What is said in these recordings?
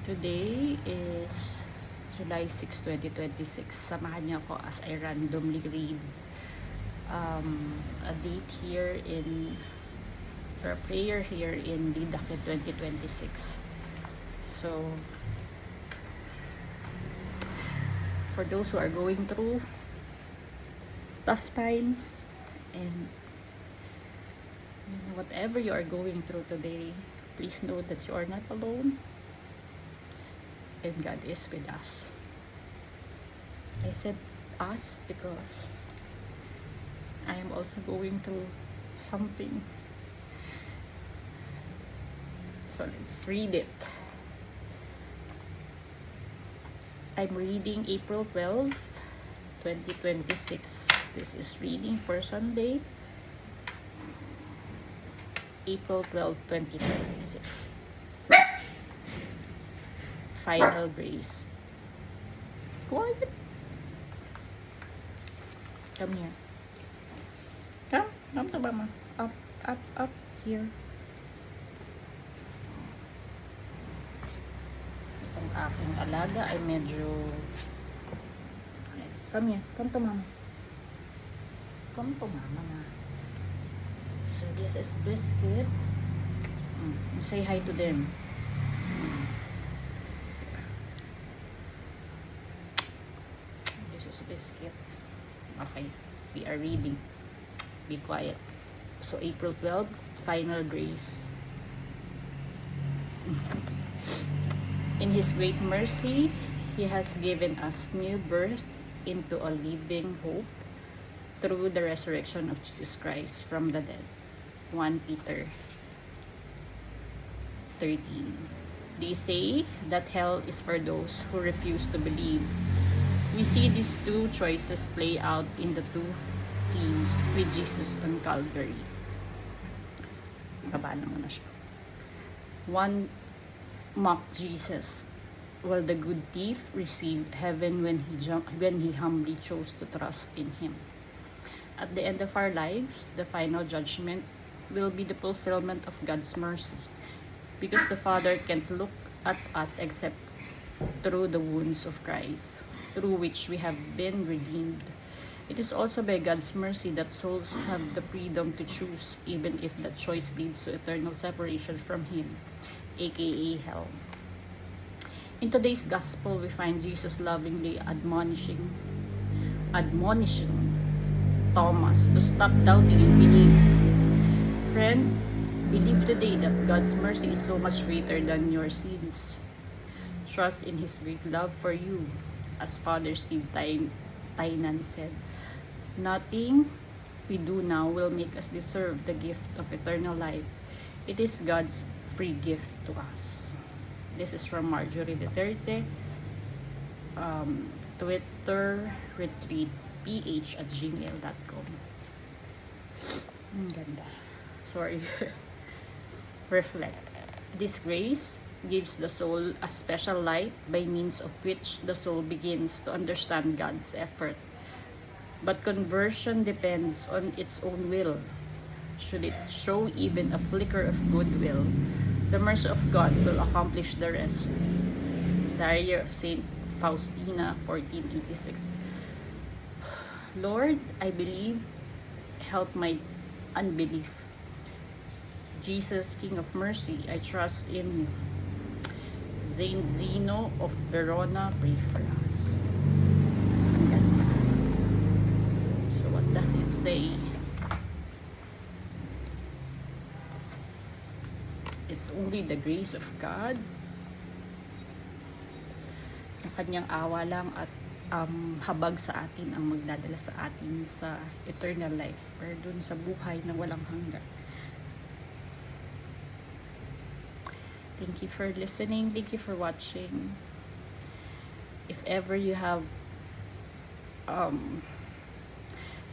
Today is July 6, 2026. Samahan niyo ako as I randomly read a date here or a prayer here in Didakit 2026. So, for those who are going through tough times and whatever you are going through today, please know that you are not alone. And God is with us. I said us because I am also going through something. So let's read it. I'm reading April 12, 2026. This is reading for Sunday, April 12, 2026. Final grace. Quiet. Come here. Come to mama. Up here. Itong aking alaga ay medyo... Come here. Come to mama. Come to mama na. So this is Biscuit. Say hi to them. Biscuit. Okay, we are reading. Be quiet. So April 12, final grace. In His great mercy, He has given us new birth into a living hope through the resurrection of Jesus Christ from the dead. 1 Peter 13. They say that hell is for those who refuse to believe. We see these two choices play out in the two themes with Jesus on Calvary. Baba naman na siya. One mocked Jesus, while the good thief received heaven when he humbly chose to trust in Him. At the end of our lives, the final judgment will be the fulfillment of God's mercy, because the Father can't look at us except through the wounds of Christ, through which we have been redeemed. It is also by God's mercy that souls have the freedom to choose, even if that choice leads to eternal separation from Him, aka hell. In today's gospel, we find Jesus lovingly admonishing Thomas to stop doubting and believe. Friend, believe today that God's mercy is so much greater than your sins. Trust in His great love for you. As Father Steve Tainan said, nothing we do now will make us deserve the gift of eternal life. It is God's free gift to us. This is from Marjorie Duterte, Twitter retreatph@gmail.com. Ganda. Sorry. Reflect. This grace gives the soul a special light by means of which the soul begins to understand God's effort. But conversion depends on its own will. Should it show even a flicker of goodwill, the mercy of God will accomplish the rest. Diary of Saint Faustina, 1486. Lord, I believe, help my unbelief. Jesus, King of Mercy, I trust in you. Saint Zeno of Verona, pray for us. So what does it say? It's only the grace of God. Ang kanyang awa lang at habag sa atin ang magdadala sa atin sa eternal life or dun sa buhay na walang hanggan. Thank you for listening. Thank you for watching. If ever you have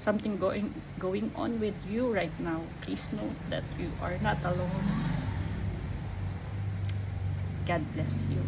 something going on with you right now, please know that you are not alone. God bless you.